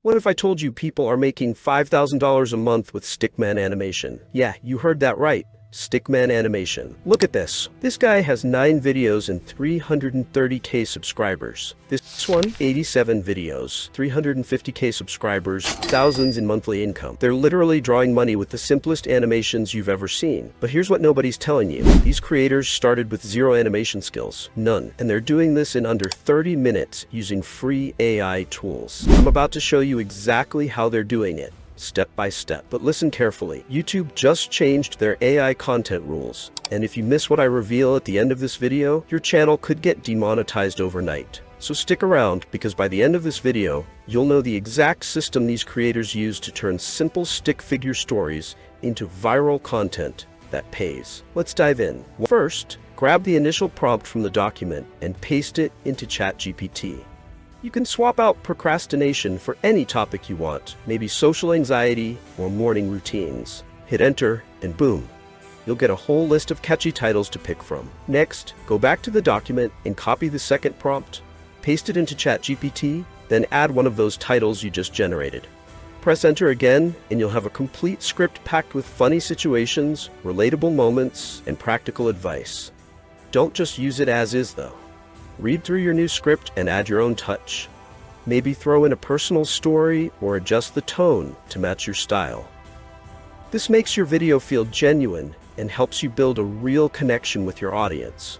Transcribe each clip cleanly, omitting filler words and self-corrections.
What if I told you people are making $5,000 a month with Stickman animation? Yeah, you heard that right. Stickman animation. Look at this. This guy has 9 videos and 330k subscribers. This one, 87 videos, 350k subscribers, thousands in monthly income. They're literally drawing money with the simplest animations you've ever seen. But here's what nobody's telling you. These creators started with zero animation skills, none. And they're doing this in under 30 minutes using free AI tools. I'm about to show you exactly how they're doing it, step by step. But listen carefully. YouTube just changed their AI content rules. And if you miss what I reveal at the end of this video, your channel could get demonetized overnight. So stick around, because by the end of this video, you'll know the exact system these creators use to turn simple stick figure stories into viral content that pays. Let's dive in. First, grab the initial prompt from the document and paste it into ChatGPT. You can swap out procrastination for any topic you want, maybe social anxiety or morning routines. Hit enter and boom, you'll get a whole list of catchy titles to pick from. Next, go back to the document and copy the second prompt, paste it into ChatGPT, then add one of those titles you just generated. Press enter again and you'll have a complete script packed with funny situations, relatable moments, and practical advice. Don't just use it as is though. Read through your new script and add your own touch. Maybe throw in a personal story or adjust the tone to match your style. This makes your video feel genuine and helps you build a real connection with your audience.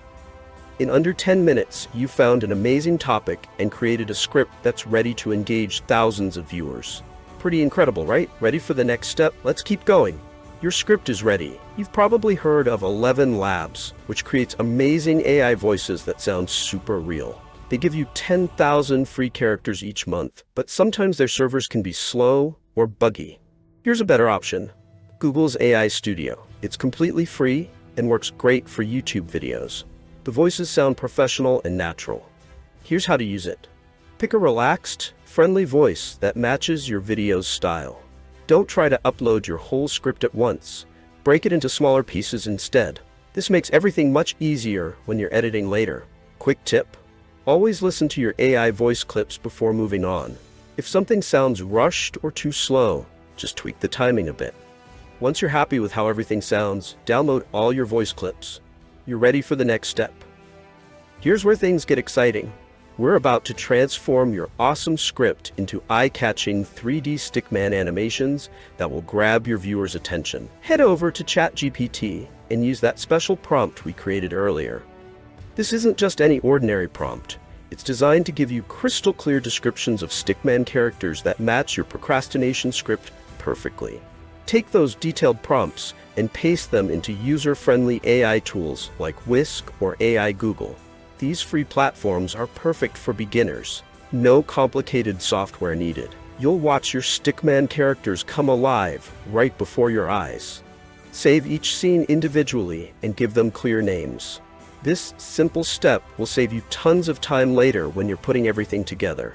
In under 10 minutes, you found an amazing topic and created a script that's ready to engage thousands of viewers. Pretty incredible, right? Ready for the next step? Let's keep going. Your script is ready. You've probably heard of 11 Labs, which creates amazing AI voices that sound super real. They give you 10,000 free characters each month, but sometimes their servers can be slow or buggy. Here's a better option. Google's AI Studio. It's completely free and works great for YouTube videos. The voices sound professional and natural. Here's how to use it. Pick a relaxed, friendly voice that matches your video's style. Don't try to upload your whole script at once. Break it into smaller pieces instead. This makes everything much easier when you're editing later. Quick tip: always listen to your AI voice clips before moving on. If something sounds rushed or too slow, just tweak the timing a bit. Once you're happy with how everything sounds, download all your voice clips. You're ready for the next step. Here's where things get exciting. We're about to transform your awesome script into eye-catching 3D Stickman animations that will grab your viewers' attention. Head over to ChatGPT and use that special prompt we created earlier. This isn't just any ordinary prompt. It's designed to give you crystal clear descriptions of Stickman characters that match your procrastination script perfectly. Take those detailed prompts and paste them into user-friendly AI tools like Whisk or AI Google. These free platforms are perfect for beginners. No complicated software needed. You'll watch your Stickman characters come alive right before your eyes. Save each scene individually and give them clear names. This simple step will save you tons of time later when you're putting everything together.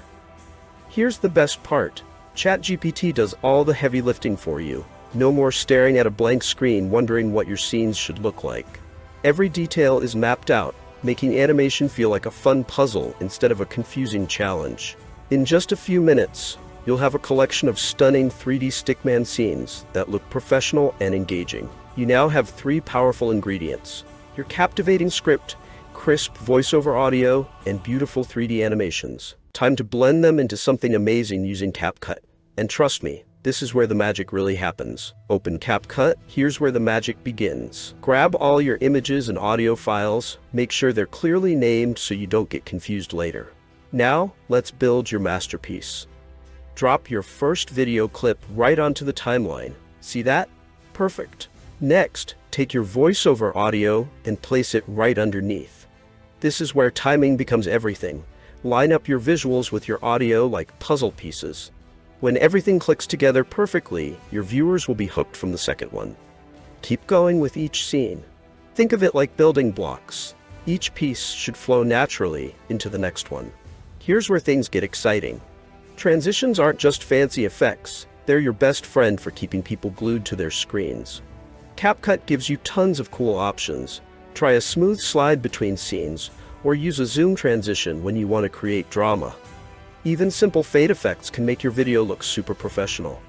Here's the best part. ChatGPT does all the heavy lifting for you. No more staring at a blank screen wondering what your scenes should look like. Every detail is mapped out, making animation feel like a fun puzzle instead of a confusing challenge. In just a few minutes, you'll have a collection of stunning 3D Stickman scenes that look professional and engaging. You now have 3 powerful ingredients: your captivating script, crisp voiceover audio, and beautiful 3D animations. Time to blend them into something amazing using CapCut. And trust me, this is where the magic really happens. Open CapCut, here's where the magic begins. Grab all your images and audio files, make sure they're clearly named so you don't get confused later. Now, let's build your masterpiece. Drop your first video clip right onto the timeline. See that? Perfect. Next, take your voiceover audio and place it right underneath. This is where timing becomes everything. Line up your visuals with your audio like puzzle pieces. When everything clicks together perfectly, your viewers will be hooked from the second one. Keep going with each scene. Think of it like building blocks. Each piece should flow naturally into the next one. Here's where things get exciting. Transitions aren't just fancy effects. They're your best friend for keeping people glued to their screens. CapCut gives you tons of cool options. Try a smooth slide between scenes, or use a zoom transition when you want to create drama. Even simple fade effects can make your video look super professional.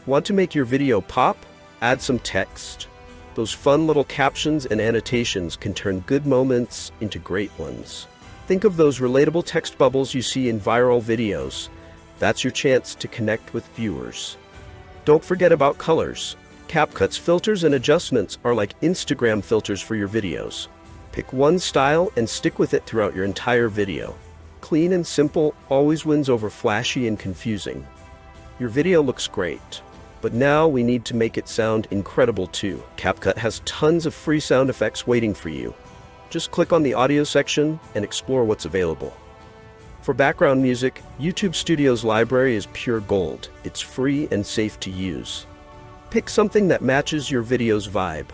Want to make your video pop? Add some text. Those fun little captions and annotations can turn good moments into great ones. Think of those relatable text bubbles you see in viral videos. That's your chance to connect with viewers. Don't forget about colors. CapCut's filters and adjustments are like Instagram filters for your videos. Pick one style and stick with it throughout your entire video. Clean and simple always wins over flashy and confusing. Your video looks great, but now we need to make it sound incredible too. CapCut has tons of free sound effects waiting for you. Just click on the audio section and explore what's available. For background music, YouTube Studio's library is pure gold. It's free and safe to use. Pick something that matches your video's vibe.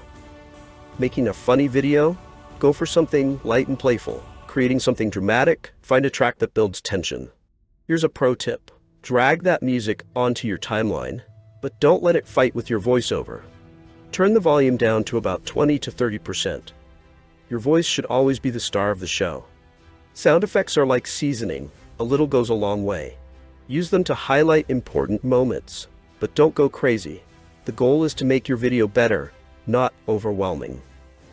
Making a funny video? Go for something light and playful. Creating something dramatic? Find a track that builds tension. Here's a pro tip. Drag that music onto your timeline, but don't let it fight with your voiceover. Turn the volume down to about 20 to 30%. Your voice should always be the star of the show. Sound effects are like seasoning. A little goes a long way. Use them to highlight important moments, but don't go crazy. The goal is to make your video better, not overwhelming.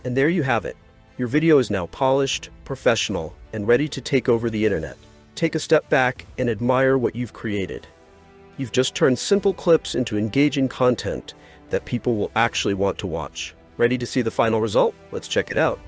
And there you have it. Your video is now polished, professional, and ready to take over the internet. Take a step back and admire what you've created. You've just turned simple clips into engaging content that people will actually want to watch. Ready to see the final result? Let's check it out.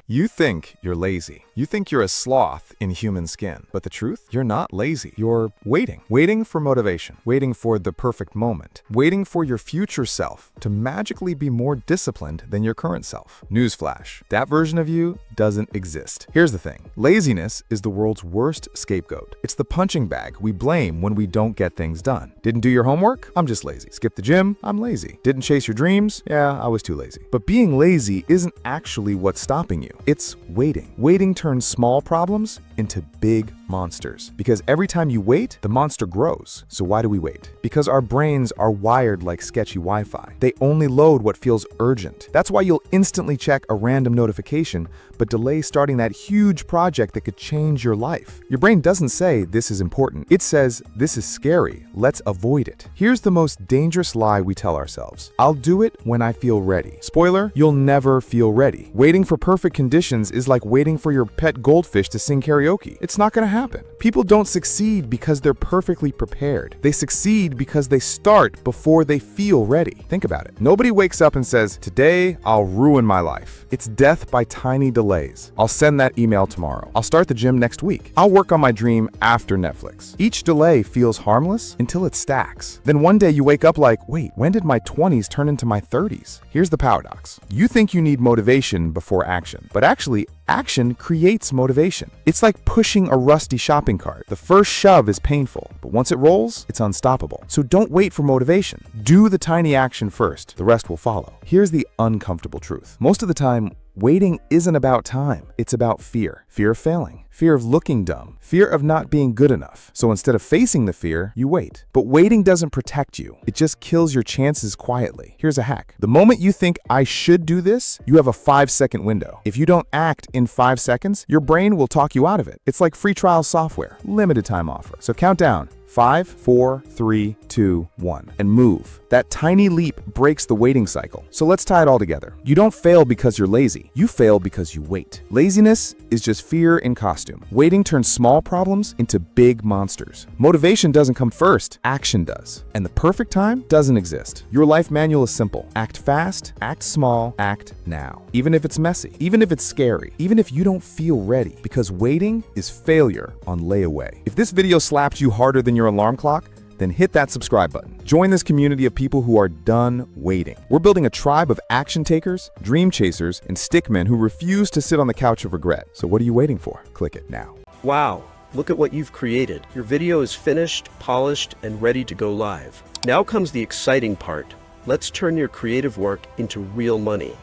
You think you're lazy. You think you're a sloth in human skin. But the truth? You're not lazy. You're waiting. Waiting for motivation. Waiting for the perfect moment. Waiting for your future self to magically be more disciplined than your current self. Newsflash. That version of you doesn't exist. Here's the thing. Laziness is the world's worst scapegoat. It's the punching bag we blame when we don't get things done. Didn't do your homework? I'm just lazy. Skip the gym? I'm lazy. Didn't chase your dreams? Yeah, I was too lazy. But being lazy isn't actually what's stopping you. It's waiting. Waiting turns small problems into big monsters. Because every time you wait, the monster grows. So why do we wait? Because our brains are wired like sketchy Wi-Fi. They only load what feels urgent. That's why you'll instantly check a random notification, but delay starting that huge project that could change your life. Your brain doesn't say this is important. It says this is scary. Let's avoid it. Here's the most dangerous lie we tell ourselves. I'll do it when I feel ready. Spoiler, you'll never feel ready. Waiting for perfect conditions is like waiting for your pet goldfish to sing karaoke. It's not gonna happen. People don't succeed because they're perfectly prepared. They succeed because they start before they feel ready. Think about it. Nobody wakes up and says, today I'll ruin my life. It's death by tiny delays. I'll send that email tomorrow. I'll start the gym next week. I'll work on my dream after Netflix. Each delay feels harmless until it stacks. Then one day you wake up like, wait, when did my 20s turn into my 30s? Here's the paradox. You think you need motivation before action, but actually, action creates motivation. It's like pushing a rusty shopping cart. The first shove is painful, but once it rolls, it's unstoppable. So don't wait for motivation. Do the tiny action first. The rest will follow. Here's the uncomfortable truth. Most of the time, waiting isn't about time. It's about fear. Fear of failing. Fear of looking dumb. Fear of not being good enough. So instead of facing the fear, you wait. But waiting doesn't protect you. It just kills your chances quietly. Here's a hack. The moment you think I should do this, you have a 5-second window. If you don't act in 5 seconds, your brain will talk you out of it. It's like free trial software. Limited time offer. So count down. 5, 4, 3, 2, 1, and move. That tiny leap breaks the waiting cycle. So let's tie it all together. You don't fail because you're lazy. You fail because you wait. Laziness is just fear in costume. Waiting turns small problems into big monsters. Motivation doesn't come first. Action does. And the perfect time doesn't exist. Your life manual is simple. Act fast, act small, act now. Even if it's messy, even if it's scary, even if you don't feel ready. Because waiting is failure on layaway. If this video slapped you harder than your alarm clock, then hit that subscribe button. Join this community of people who are done waiting. We're building a tribe of action takers, dream chasers, and stickmen who refuse to sit on the couch of regret. So what are you waiting for? Click it now. Wow, look at what you've created. Your video is finished, polished, and ready to go live. Now comes the exciting part. Let's turn your creative work into real money.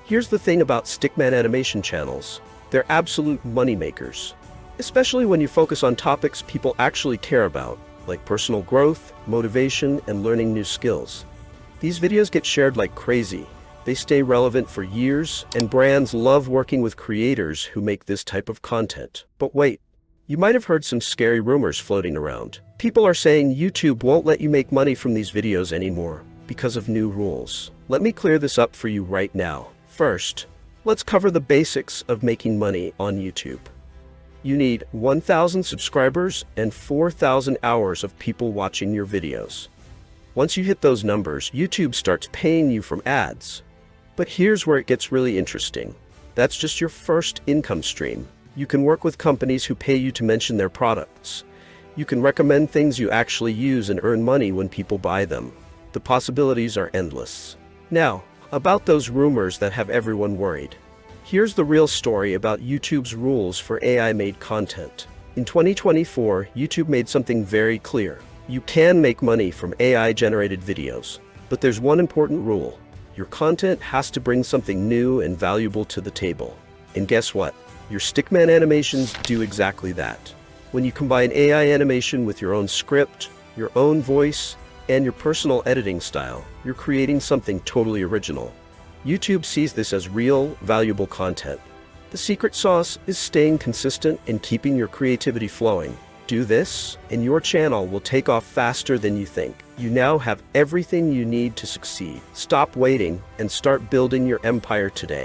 Here's the thing about Stickman animation channels. They're absolute money makers, especially when you focus on topics people actually care about, like personal growth, motivation, and learning new skills. These videos get shared like crazy. They stay relevant for years, and brands love working with creators who make this type of content. But wait, You might have heard some scary rumors floating around. People are saying YouTube won't let you make money from these videos anymore because of new rules. Let me clear this up for you right now. First, let's cover the basics of making money on YouTube. You need 1,000 subscribers and 4,000 hours of people watching your videos. Once you hit those numbers, YouTube starts paying you from ads. But here's where it gets really interesting. That's just your first income stream. You can work with companies who pay you to mention their products. You can recommend things you actually use and earn money when people buy them. The possibilities are endless. Now, about those rumors that have everyone worried. Here's the real story about YouTube's rules for AI-made content. In 2024, YouTube made something very clear. You can make money from AI-generated videos, but there's one important rule. Your content has to bring something new and valuable to the table. And guess what? Your Stickman animations do exactly that. When you combine AI animation with your own script, your own voice, and your personal editing style, you're creating something totally original. YouTube sees this as real, valuable content. The secret sauce is staying consistent and keeping your creativity flowing. Do this, and your channel will take off faster than you think. You now have everything you need to succeed. Stop waiting and start building your empire today.